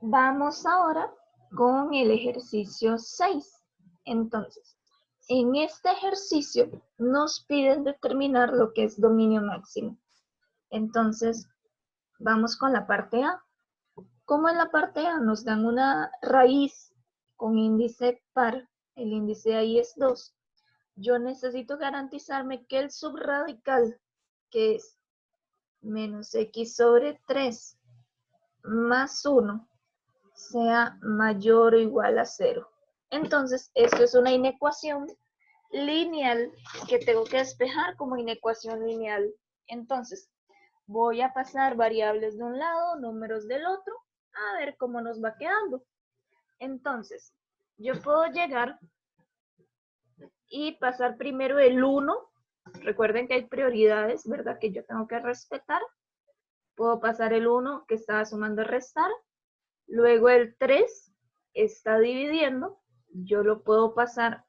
Vamos ahora con el ejercicio 6. Entonces, en este ejercicio nos piden determinar lo que es dominio máximo. Entonces, vamos con la parte A. Como en la parte A nos dan una raíz con índice par, el índice ahí es 2, yo necesito garantizarme que el subradical, que es menos x sobre 3 más 1, sea mayor o igual a 0. Entonces, esto es una inecuación lineal que tengo que despejar como inecuación lineal. Entonces, voy a pasar variables de un lado, números del otro, a ver cómo nos va quedando. Entonces, yo puedo llegar y pasar primero el 1. Recuerden que hay prioridades, ¿verdad? Que yo tengo que respetar. Puedo pasar el 1 que estaba sumando y restar. Luego el 3 está dividiendo. Yo lo puedo pasar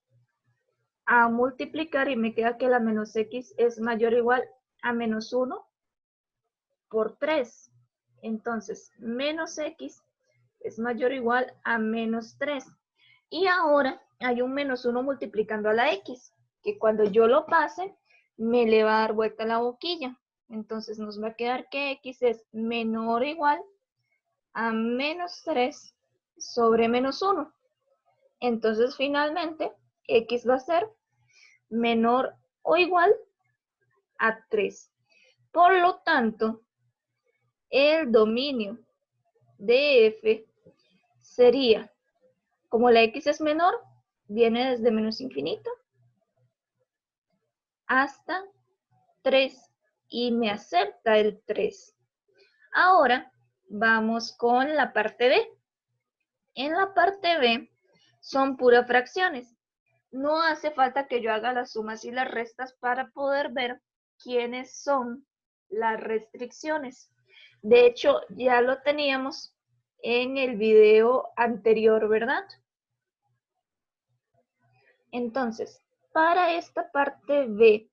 a multiplicar y me queda que la menos x es mayor o igual a menos 1 por 3. Entonces, menos x es mayor o igual a menos 3. Y ahora hay un menos 1 multiplicando a la x, que cuando yo lo pase, me le va a dar vuelta la boquilla. Entonces nos va a quedar que x es menor o igual a menos 3 sobre menos 1. Entonces finalmente x va a ser menor o igual a 3. Por lo tanto, el dominio de f sería, como la x es menor, viene desde menos infinito hasta 3 y me acepta el 3. Ahora vamos con la parte B. En la parte B son puras fracciones. No hace falta que yo haga las sumas y las restas para poder ver quiénes son las restricciones. De hecho, ya lo teníamos en el video anterior, ¿verdad? Entonces, para esta parte B,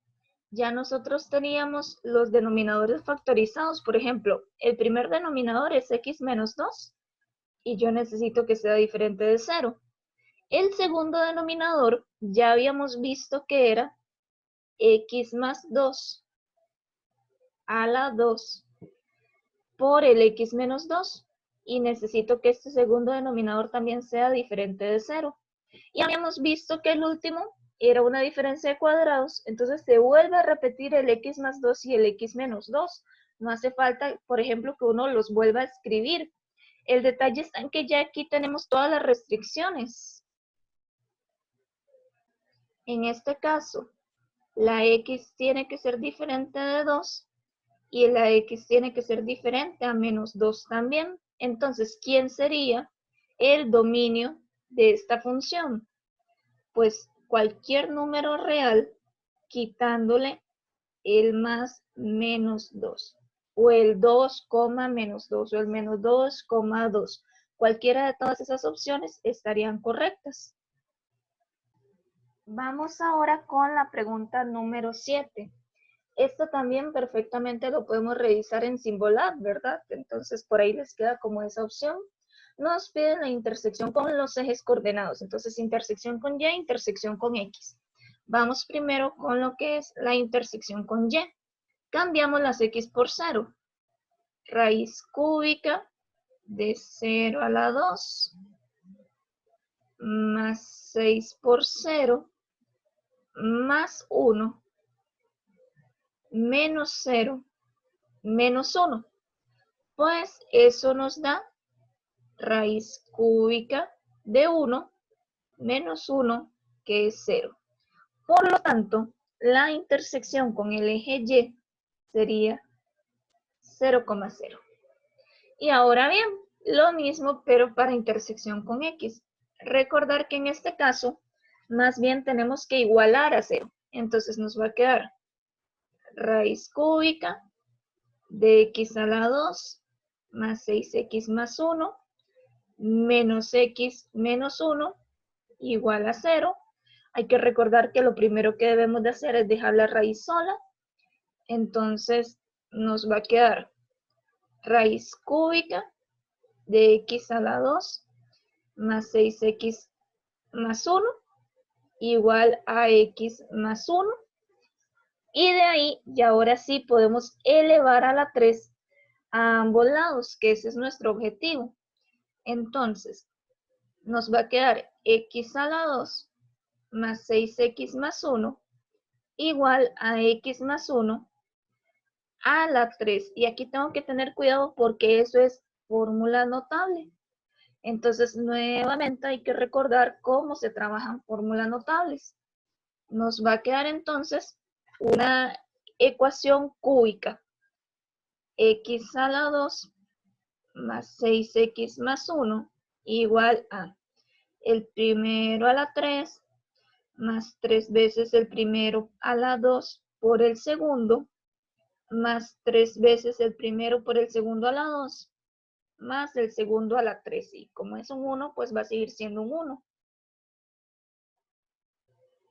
ya nosotros teníamos los denominadores factorizados. Por ejemplo, el primer denominador es x menos 2 y yo necesito que sea diferente de 0. El segundo denominador ya habíamos visto que era x más 2 a la 2 por el x menos 2 y necesito que este segundo denominador también sea diferente de 0. Y habíamos visto que el último era una diferencia de cuadrados, entonces se vuelve a repetir el x más 2 y el x menos 2. No hace falta, por ejemplo, que uno los vuelva a escribir. El detalle está en que ya aquí tenemos todas las restricciones. En este caso, la x tiene que ser diferente de 2 y la x tiene que ser diferente a menos 2 también. Entonces, ¿quién sería el dominio de esta función? Pues cualquier número real quitándole el más menos 2 o el 2, menos 2 o el menos 2, 2. Cualquiera de todas esas opciones estarían correctas. Vamos ahora con la pregunta número 7. Esto también perfectamente lo podemos revisar en Symbolab, ¿verdad? Entonces por ahí les queda como esa opción. Nos piden la intersección con los ejes coordenados. Entonces intersección con Y, intersección con X. Vamos primero con lo que es la intersección con Y. Cambiamos las X por 0. Raíz cúbica de 0 a la 2 más 6 por 0 más 1 menos 0 menos 1. Pues eso nos da raíz cúbica de 1 menos 1, que es 0. Por lo tanto, la intersección con el eje Y sería 0,0. Y ahora bien, lo mismo, pero para intersección con X. Recordar que en este caso, más bien tenemos que igualar a 0. Entonces nos va a quedar raíz cúbica de x a la 2 más 6x más 1 menos x menos 1 igual a 0. Hay que recordar que lo primero que debemos de hacer es dejar la raíz sola. Entonces nos va a quedar raíz cúbica de x a la 2 más 6x más 1 igual a x más 1. Y de ahí, y ahora sí podemos elevar a la 3 a ambos lados, que ese es nuestro objetivo. Entonces, nos va a quedar x a la 2 más 6x más 1 igual a x más 1 a la 3. Y aquí tengo que tener cuidado porque eso es fórmula notable. Entonces, nuevamente hay que recordar cómo se trabajan fórmulas notables. Nos va a quedar entonces una ecuación cúbica. X a la 2 más 6x más 1 igual a el primero a la 3 más 3 veces el primero a la 2 por el segundo más 3 veces el primero por el segundo a la 2 más el segundo a la 3. Y como es un 1, pues va a seguir siendo un 1.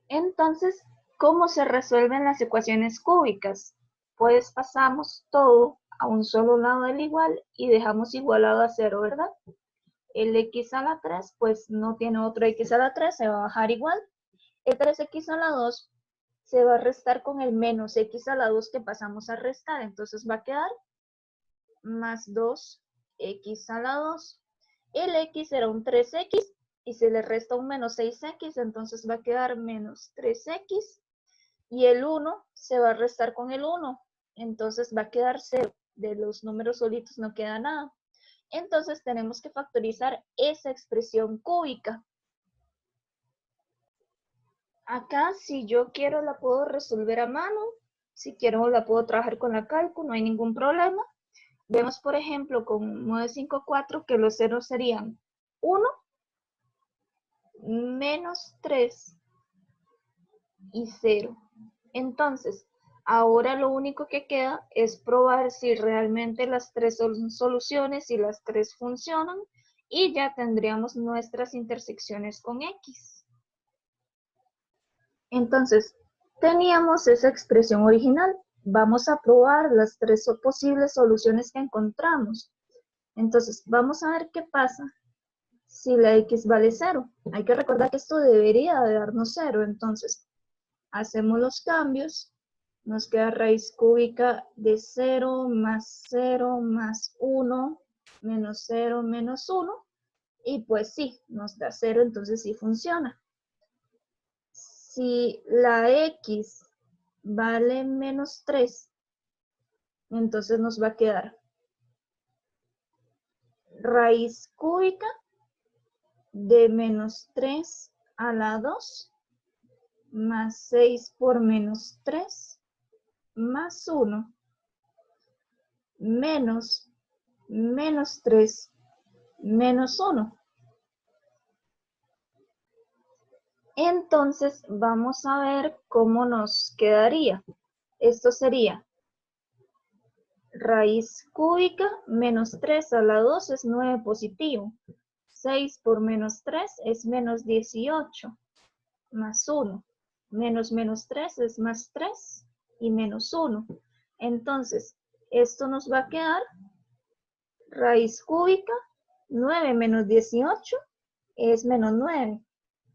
Entonces, ¿cómo se resuelven las ecuaciones cúbicas? Pues pasamos todo a un solo lado del igual y dejamos igualado a 0, ¿verdad? El x a la 3, pues no tiene otro x a la 3, se va a bajar igual. El 3x a la 2 se va a restar con el menos x a la 2 que pasamos a restar. Entonces va a quedar más 2x a la 2. El x era un 3x y se le resta un menos 6x, entonces va a quedar menos 3x. Y el 1 se va a restar con el 1, entonces va a quedar 0. De los números solitos no queda nada. Entonces tenemos que factorizar esa expresión cúbica. Acá, si yo quiero, la puedo resolver a mano. Si quiero, la puedo trabajar con la cálculo, no hay ningún problema. Vemos, por ejemplo, con 954 que los ceros serían 1, menos 3 y 0. Entonces, ahora lo único que queda es probar si realmente las tres son soluciones y las tres funcionan y ya tendríamos nuestras intersecciones con X. Entonces, teníamos esa expresión original. Vamos a probar las tres posibles soluciones que encontramos. Entonces, vamos a ver qué pasa si la X vale 0. Hay que recordar que esto debería de darnos 0. Entonces, hacemos los cambios. Nos queda raíz cúbica de 0 más 1 menos 0 menos 1. Y pues sí, nos da 0, entonces sí funciona. Si la X vale menos 3, entonces nos va a quedar raíz cúbica de menos 3 a la 2 más 6 por menos 3 más 1 menos 3 menos 1. Entonces vamos a ver cómo nos quedaría. Esto sería raíz cúbica menos 3 a la 2 es 9 positivo. 6 por menos 3 es menos 18 más 1. Menos 3 es más 3 y menos 1. Entonces, esto nos va a quedar raíz cúbica 9 menos 18 es menos 9.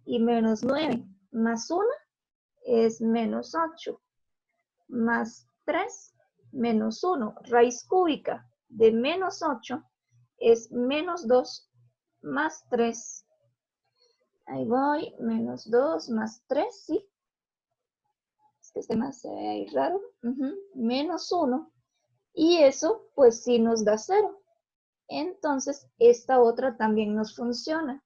Y menos 9 más 1 es menos 8. Más 3 menos 1. Raíz cúbica de menos 8 es menos 2 más 3. Ahí voy, menos 2 más 3, ¿sí? Es que este más se ve ahí raro. Menos 1. Y eso, pues sí nos da 0. Entonces, esta otra también nos funciona.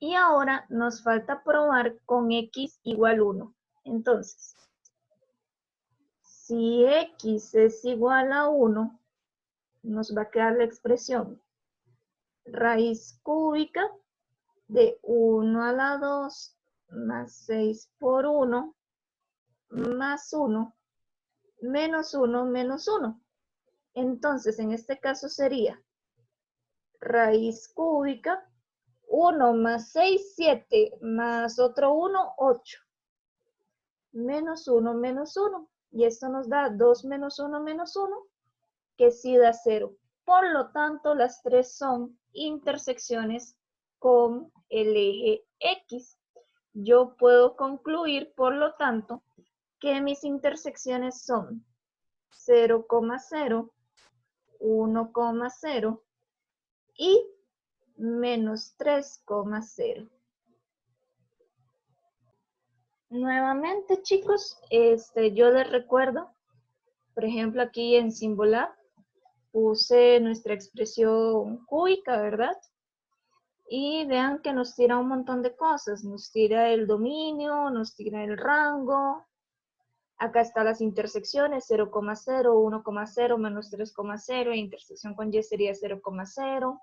Y ahora nos falta probar con x igual 1. Entonces, si x es igual a 1, nos va a quedar la expresión raíz cúbica de 1 a la 2 más 6 por 1 más 1 menos 1 menos 1. Entonces, en este caso sería raíz cúbica 1 más 6, 7, más otro 1, 8. Menos 1 menos 1. Y esto nos da 2 menos 1 menos 1, que sí da 0. Por lo tanto, las tres son intersecciones con el eje X. Yo puedo concluir, por lo tanto, que mis intersecciones son 0,0, 1,0 y menos 3,0. Nuevamente, chicos, yo les recuerdo, por ejemplo, aquí en Symbolab puse nuestra expresión cúbica, ¿verdad? Y vean que nos tira un montón de cosas. Nos tira el dominio, nos tira el rango. Acá están las intersecciones, 0,0, 1,0, menos 3,0, e intersección con Y sería 0,0. O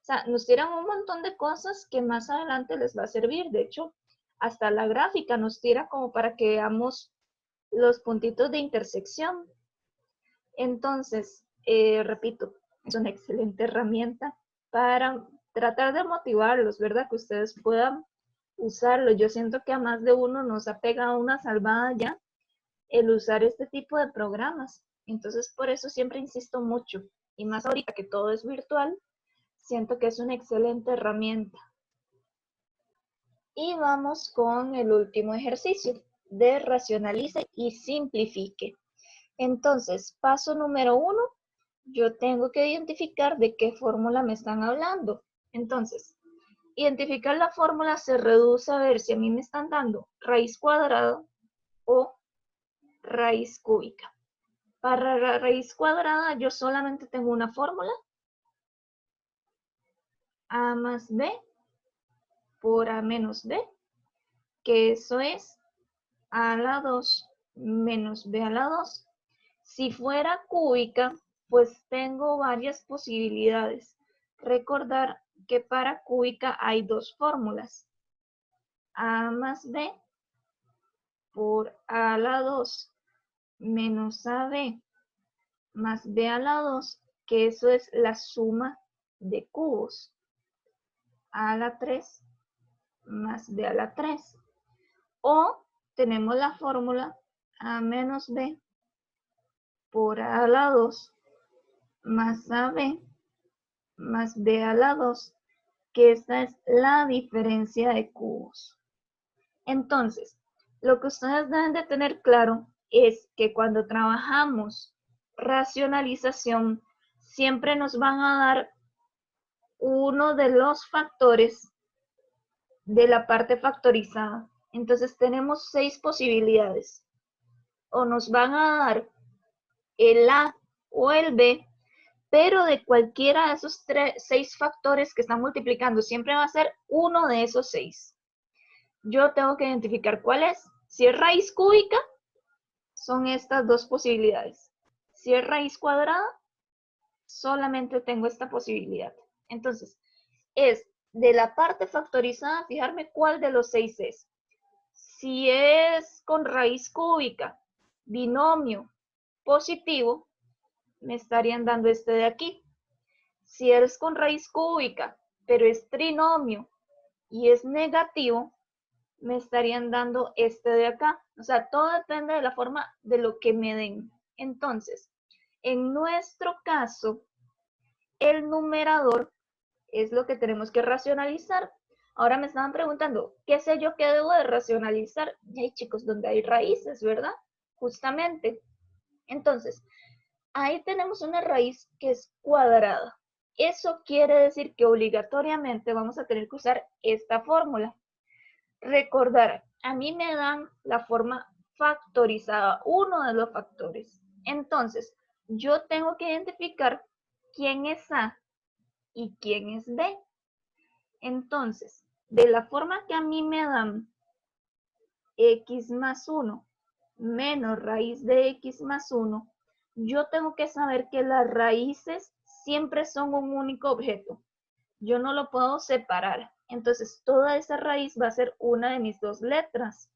sea, nos tiran un montón de cosas que más adelante les va a servir. De hecho, hasta la gráfica nos tira como para que veamos los puntitos de intersección. Entonces, repito, es una excelente herramienta para tratar de motivarlos, ¿verdad? Que ustedes puedan usarlo. Yo siento que a más de uno nos ha pegado una salvada ya el usar este tipo de programas. Entonces, por eso siempre insisto mucho. Y más ahorita que todo es virtual, siento que es una excelente herramienta. Y vamos con el último ejercicio de racionalice y simplifique. Entonces, paso número 1, yo tengo que identificar de qué fórmula me están hablando. Entonces, identificar la fórmula se reduce a ver si a mí me están dando raíz cuadrada o raíz cúbica. Para la raíz cuadrada yo solamente tengo una fórmula, a más b por a menos b, que eso es a la 2 menos b a la 2. Si fuera cúbica, pues tengo varias posibilidades. Recordar que para cúbica hay dos fórmulas, a más b por a a la 2 menos ab más b a la 2, que eso es la suma de cubos, a la 3 más b a la 3. O tenemos la fórmula a menos b por a la 2 más ab más b a la 2, que esta es la diferencia de cubos. Entonces, lo que ustedes deben de tener claro es que cuando trabajamos racionalización, siempre nos van a dar uno de los factores de la parte factorizada. Entonces tenemos 6 posibilidades. O nos van a dar el A o el B, pero de cualquiera de esos 6 factores que están multiplicando, siempre va a ser uno de esos 6. Yo tengo que identificar cuál es. Si es raíz cúbica, son estas dos posibilidades. Si es raíz cuadrada, solamente tengo esta posibilidad. Entonces, es de la parte factorizada, fijarme cuál de los 6 es. Si es con raíz cúbica, binomio positivo, me estarían dando este de aquí. Si es con raíz cúbica, pero es trinomio y es negativo, me estarían dando este de acá. O sea, todo depende de la forma de lo que me den. Entonces, en nuestro caso, el numerador es lo que tenemos que racionalizar. Ahora me estaban preguntando, ¿qué sé yo que debo de racionalizar? Y hay chicos, donde hay raíces, ¿verdad? Justamente. Entonces, ahí tenemos una raíz que es cuadrada. Eso quiere decir que obligatoriamente vamos a tener que usar esta fórmula. Recordar, a mí me dan la forma factorizada, uno de los factores. Entonces, yo tengo que identificar quién es A y quién es B. Entonces, de la forma que a mí me dan x más 1 menos raíz de x más 1, yo tengo que saber que las raíces siempre son un único objeto. Yo no lo puedo separar. Entonces, toda esa raíz va a ser una de mis dos letras.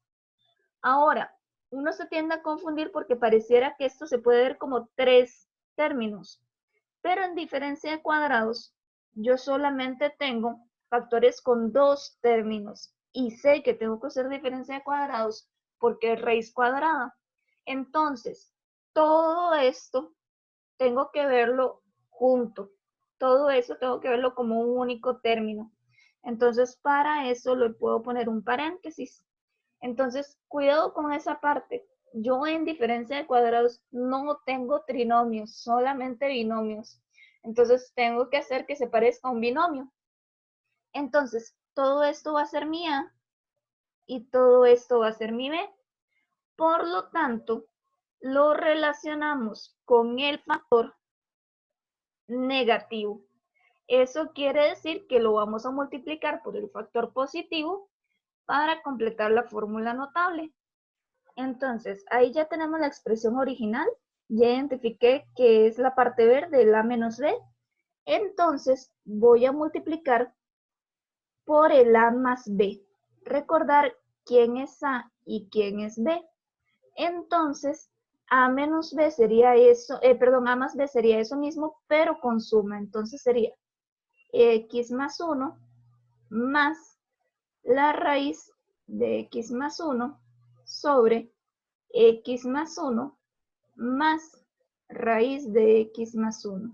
Ahora, uno se tiende a confundir porque pareciera que esto se puede ver como 3 términos. Pero en diferencia de cuadrados, yo solamente tengo factores con 2 términos. Y sé que tengo que usar diferencia de cuadrados porque es raíz cuadrada. Entonces, todo esto tengo que verlo junto. Todo eso tengo que verlo como un único término. Entonces, para eso le puedo poner un paréntesis. Entonces, cuidado con esa parte. Yo en diferencia de cuadrados no tengo trinomios, solamente binomios. Entonces, tengo que hacer que se parezca a un binomio. Entonces, todo esto va a ser mi A y todo esto va a ser mi B. Por lo tanto, lo relacionamos con el factor negativo. Eso quiere decir que lo vamos a multiplicar por el factor positivo para completar la fórmula notable. Entonces, ahí ya tenemos la expresión original. Ya identifiqué que es la parte verde, el A menos B. Entonces, voy a multiplicar por el A más B. Recordar quién es A y quién es B. Entonces, A menos B sería eso, A más B sería eso mismo, pero con suma. Entonces sería X más 1 más la raíz de X más 1 sobre X más 1 más raíz de X más 1.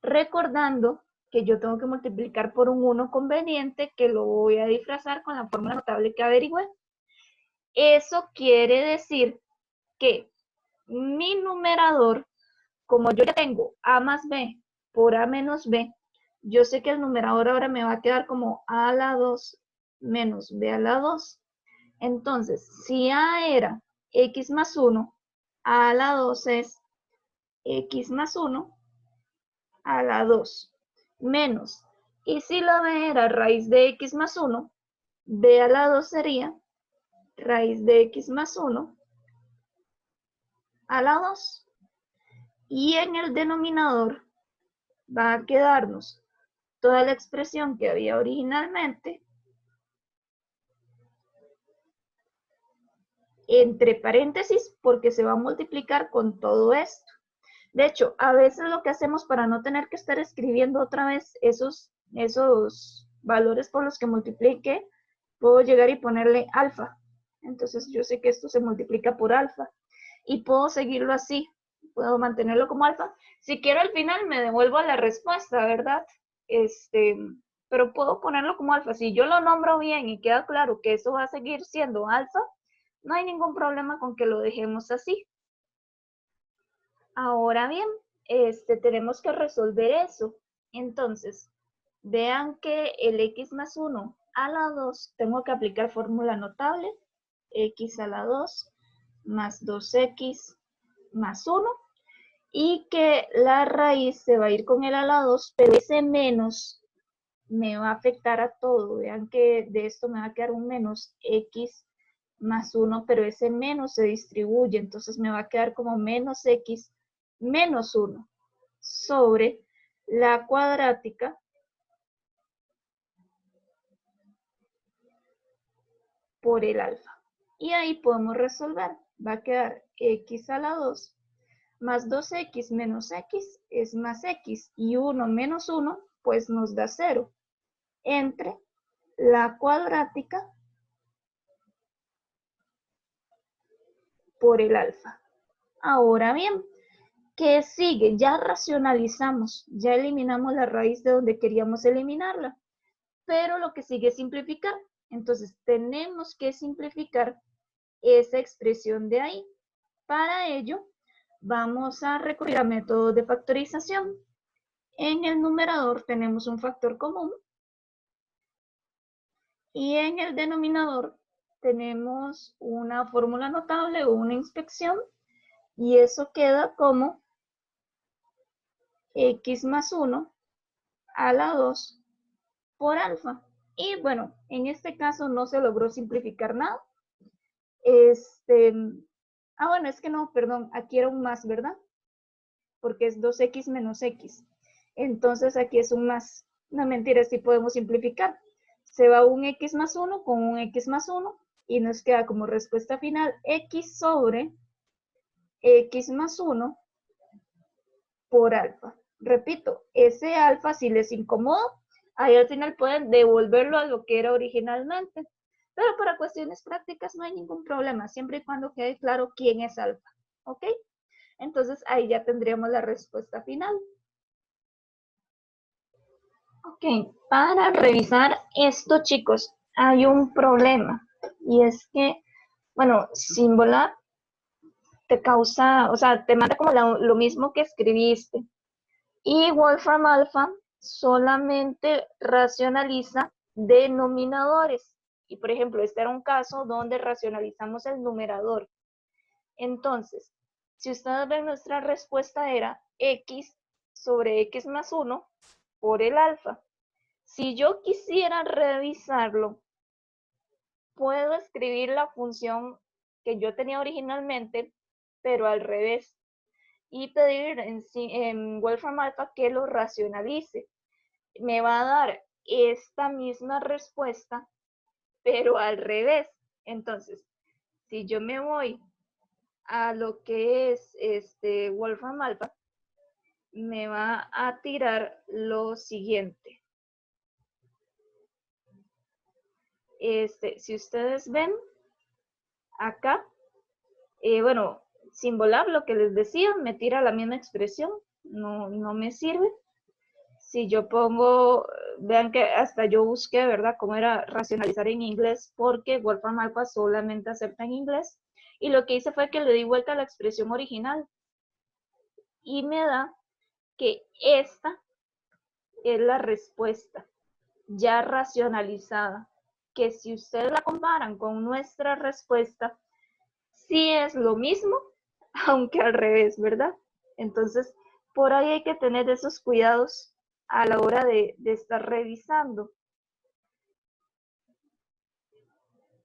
Recordando que yo tengo que multiplicar por un 1 conveniente que lo voy a disfrazar con la fórmula notable que averigüé. Eso quiere decir que mi numerador, como yo ya tengo A más B por A menos B, yo sé que el numerador ahora me va a quedar como A a la 2 menos B a la 2. Entonces, si A era X más 1, A a la 2 es X más 1 a la 2 menos. Y si la B era raíz de X más 1, B a la 2 sería raíz de X más 1 a la 2. Y en el denominador va a quedarnos toda la expresión que había originalmente entre paréntesis porque se va a multiplicar con todo esto. De hecho, a veces lo que hacemos para no tener que estar escribiendo otra vez esos valores por los que multiplique, puedo llegar y ponerle alfa. Entonces yo sé que esto se multiplica por alfa y puedo seguirlo así, puedo mantenerlo como alfa. Si quiero al final me devuelvo a la respuesta, ¿verdad? Pero puedo ponerlo como alfa. Si yo lo nombro bien y queda claro que eso va a seguir siendo alfa, no hay ningún problema con que lo dejemos así. Ahora bien, tenemos que resolver eso. Entonces, vean que el x más 1 a la 2, tengo que aplicar fórmula notable, x a la 2 más 2x más 1, y que la raíz se va a ir con el a la 2, pero ese menos me va a afectar a todo. Vean que de esto me va a quedar un menos x más 1, pero ese menos se distribuye, entonces me va a quedar como menos x menos 1 sobre la cuadrática por el alfa. Y ahí podemos resolver. Va a quedar x a la 2 más 2x menos x es más x. Y 1 menos 1 pues nos da 0. Entre la cuadrática por el alfa. Ahora bien, ¿qué sigue? Ya racionalizamos, ya eliminamos la raíz de donde queríamos eliminarla, pero lo que sigue es simplificar. Entonces tenemos que simplificar esa expresión de ahí. Para ello, vamos a recurrir a métodos de factorización. En el numerador tenemos un factor común y en el denominador tenemos una fórmula notable o una inspección y eso queda como x más 1 a la 2 por alfa. Y bueno, en este caso no se logró simplificar nada. Bueno, es que no, perdón, aquí era un más, ¿verdad? Porque es 2x menos x. Entonces aquí es un más. No, mentira, sí podemos simplificar. Se va un x más 1 con un x más 1 y nos queda como respuesta final x sobre x más 1 por alfa. Repito, ese alfa si les incomoda, ahí al final pueden devolverlo a lo que era originalmente. Pero para cuestiones prácticas no hay ningún problema, siempre y cuando quede claro quién es alfa. ¿Ok? Entonces ahí ya tendríamos la respuesta final. Ok, para revisar esto, chicos, hay un problema. Y es que, bueno, Symbolab te causa, o sea, te manda como lo mismo que escribiste. Y Wolfram Alpha solamente racionaliza denominadores. Y por ejemplo, este era un caso donde racionalizamos el numerador. Entonces, si ustedes ven, nuestra respuesta era x sobre x más 1 por el alfa. Si yo quisiera revisarlo, puedo escribir la función que yo tenía originalmente, pero al revés, y pedir en Wolfram Alpha que lo racionalice. Me va a dar esta misma respuesta, pero al revés. Entonces, si yo me voy a lo que es Wolfram Alpha, me va a tirar lo siguiente. Si ustedes ven acá, bueno, Symbolab, lo que les decía, me tira la misma expresión, no me sirve. Si yo pongo, vean que hasta yo busqué, ¿verdad?, cómo era racionalizar en inglés, porque Wolfram Alpha solamente acepta en inglés. Y lo que hice fue que le di vuelta a la expresión original. Y me da que esta es la respuesta ya racionalizada, que si ustedes la comparan con nuestra respuesta, sí es lo mismo, aunque al revés, ¿verdad? Entonces, por ahí hay que tener esos cuidados a la hora de estar revisando.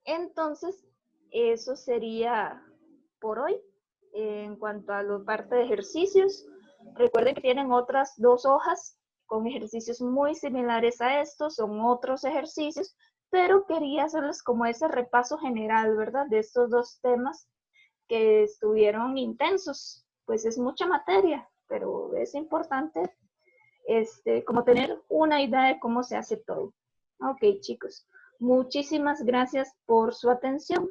Entonces, eso sería por hoy. En cuanto a la parte de ejercicios, recuerden que tienen otras 2 hojas con ejercicios muy similares a estos, son otros ejercicios, pero quería hacerles como ese repaso general, ¿verdad?, de estos 2 temas que estuvieron intensos. Pues es mucha materia, pero es importante como tener una idea de cómo se hace todo. Ok, chicos, muchísimas gracias por su atención.